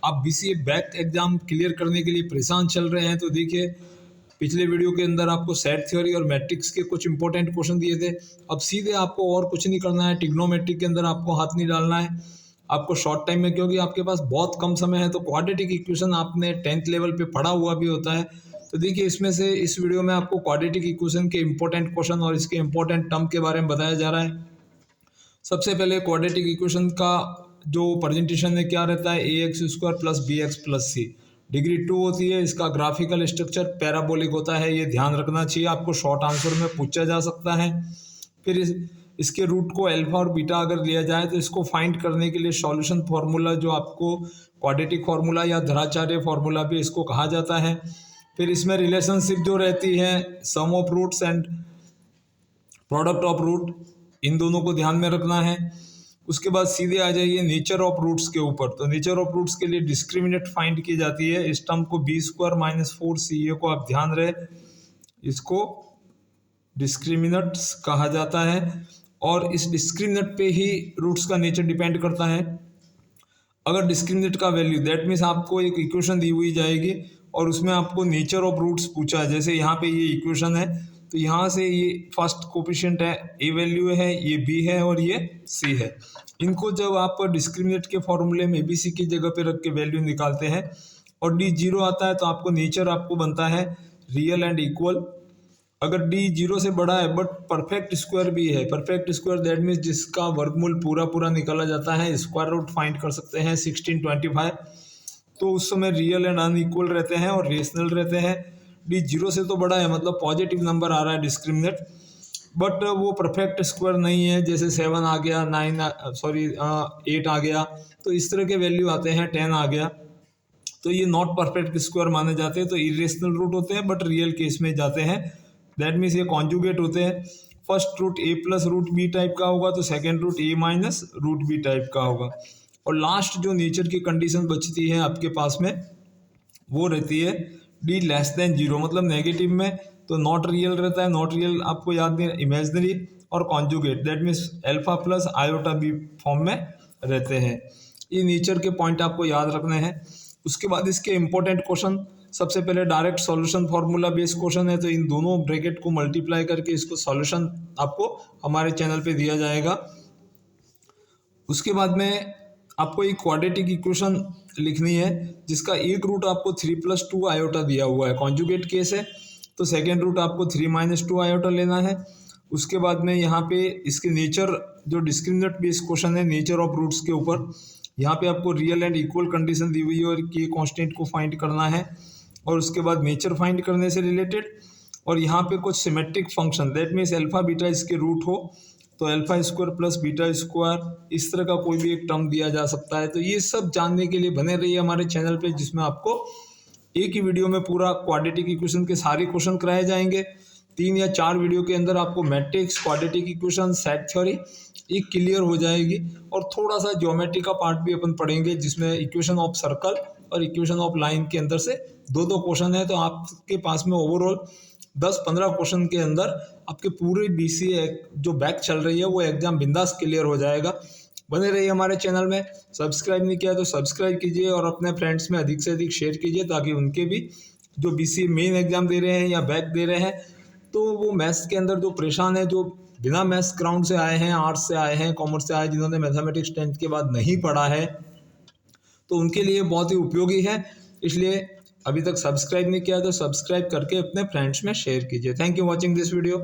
आप BCA back exam clear करने के लिए परेशान चल रहे हैं तो देखिए पिछले वीडियो के अंदर आपको सेट थ्योरी और मैट्रिक्स के कुछ इंपॉर्टेंट क्वेश्चन दिए थे। अब सीधे आपको और कुछ नहीं करना है, ट्रिग्नोमेट्रिक के अंदर आपको हाथ नहीं डालना है आपको शॉर्ट टाइम में, क्योंकि आपके पास बहुत कम समय है। तो क्वाड्रेटिक इक्वेशन आपने 10th लेवल पे पढ़ा हुआ भी होता है। तो देखिए इसमें से इस वीडियो में आपको क्वाड्रेटिक इक्वेशन के इंपॉर्टेंट क्वेश्चन और इसके इंपॉर्टेंट टर्म के बारे में बताया जा रहा है। सबसे पहले क्वाड्रेटिक इक्वेशन का जो प्रेजेंटेशन है क्या रहता है, a x square plus b x plus c, degree 2 होती है। इसका ग्राफिकल स्ट्रक्चर पैराबोलिक होता है, ये ध्यान रखना चाहिए, आपको शॉर्ट आंसर में पूछा जा सकता है। फिर इसके रूट को अल्फा और बीटा अगर लिया जाए तो इसको फाइंड करने के लिए सॉल्यूशन फार्मूला, जो आपको क्वाड्रेटिक फार्मूला या धराचार्य फार्मूला भी इसको कहा जाता है। फिर इसमें रिलेशनशिप जो रहती है sum of roots and product of root, इन दोनों को ध्यान में रखना है। उसके बाद सीधे आ जाइए नेचर ऑफ रूट्स के ऊपर। तो नेचर ऑफ रूट्स के लिए डिस्क्रिमिनेट फाइंड की जाती है। इस टर्म को बी स्क्वायर माइनस 4ca को आप ध्यान रहे, इसको डिस्क्रिमिनेट्स कहा जाता है और इस डिस्क्रिमिनेट पे ही रूट्स का नेचर डिपेंड करता है। अगर डिस्क्रिमिनेट का वैल्यू, दैट मीन्स आपको एक इक्वेशन दी हुई जाएगी और उसमें आपको नेचर ऑफ रूट्स पूछा है। जैसे यहाँ पे ये इक्वेशन है तो यहाँ से ये फर्स्ट कोफिशिएंट है, ए वैल्यू है, ये बी है और ये सी है। इनको जब आप डिस्क्रिमिनेट के फॉर्मूले में बी सी की जगह पे रख के वैल्यू निकालते हैं और डी 0 आता है तो आपको नेचर आपको बनता है रियल एंड इक्वल। अगर डी 0 से बड़ा है बट परफेक्ट स्क्वायर भी है, परफेक्ट स्क्वायर दैट मीन्स जिसका वर्गमूल पूरा पूरा निकाला जाता है, स्क्वायर रूट फाइंड कर सकते हैं 1625, तो उस समय रियल एंड अनइक्वल रहते हैं और रेशनल रहते हैं। डी 0 से तो बड़ा है मतलब पॉजिटिव नंबर आ रहा है डिस्क्रिमिनेट, बट वो परफेक्ट स्क्वायर नहीं है, जैसे 7 आ गया, 8 आ गया, तो इस तरह के वैल्यू आते हैं, 10 आ गया, तो ये नॉट परफेक्ट स्क्वायर माने जाते हैं। तो इरेशनल रूट होते हैं बट रियल केस में जाते हैं, दैट मीन्स ये कॉन्जुगेट होते हैं। फर्स्ट रूट ए प्लस रूट बी टाइप का होगा तो सेकेंड रूट ए माइनस रूट बी टाइप का होगा। और लास्ट जो नेचर की कंडीशन बचती है आपके पास में वो रहती है डी लेस देन 0, मतलब नेगेटिव में तो नॉट रियल रहता है। नॉट रियल आपको याद नहीं, इमेजनरी और conjugate, that means alpha plus iota b form में रहते हैं। ये नेचर के पॉइंट आपको याद रखने हैं। उसके बाद इसके इंपॉर्टेंट क्वेश्चन, सबसे पहले direct solution formula based question है, तो इन दोनों ब्रैकेट को मल्टीप्लाई करके इसको सॉल्यूशन आपको हमारे चैनल पे दिया जाएगा। उसके बाद में आपको एक क्वाड्रेटिक इक्वेशन लिखनी है जिसका एक रूट आपको 3+2 आयोटा दिया हुआ है, कॉन्जुगेट केस है तो सेकेंड रूट आपको 3-2 आयोटा लेना है। उसके बाद में यहाँ पे इसके नेचर, जो डिस्क्रिमिनेट बेस्ड क्वेश्चन है नेचर ऑफ रूट्स के ऊपर, यहाँ पे आपको रियल एंड इक्वल कंडीशन दी हुई है और के कांस्टेंट को फाइंड करना है और उसके बाद नेचर फाइंड करने से रिलेटेड, और यहाँ पे कुछ symmetric function, that means alpha beta इसके रूट हो तो alpha square plus beta square, इस तरह का कोई भी एक टर्म दिया जा सकता है। तो ये सब जानने के लिए बने रहिए हमारे चैनल पे, जिसमें आपको एक ही वीडियो में पूरा क्वाड्रेटिक इक्वेशन के सारे क्वेश्चन कराए जाएंगे। 3 या 4 वीडियो के अंदर आपको matrix, quadratic equation, set theory एक क्लियर हो जाएगी और थोड़ा सा ज्योमेट्री का पार्ट भी अपन पढ़ेंगे जिसमें इक्वेशन ऑफ सर्कल और इक्वेशन ऑफ लाइन के अंदर से 2-2 क्वेश्चन है। तो आपके पास में ओवरऑल 10-15 क्वेश्चन के अंदर आपके पूरे बीसीए जो बैक चल रही है वो एग्जाम बिंदास क्लियर हो जाएगा। बने रहिए हमारे चैनल में, सब्सक्राइब नहीं किया तो सब्सक्राइब कीजिए और अपने फ्रेंड्स में अधिक से अधिक शेयर कीजिए ताकि उनके भी जो बीसीए मेन एग्जाम दे रहे हैं या बैक दे रहे हैं तो वो मैथ्स के अंदर जो परेशान है, जो बिना मैथ्स ग्राउंड से आए हैं, आर्ट्स से आए हैं, कॉमर्स से आए, जिन्होंने मैथमेटिक्स 10th के बाद नहीं पढ़ा है, तो उनके लिए बहुत ही उपयोगी है। इसलिए अभी तक सब्सक्राइब नहीं किया तो सब्सक्राइब करके अपने फ्रेंड्स में शेयर कीजिए। Thank you watching this video.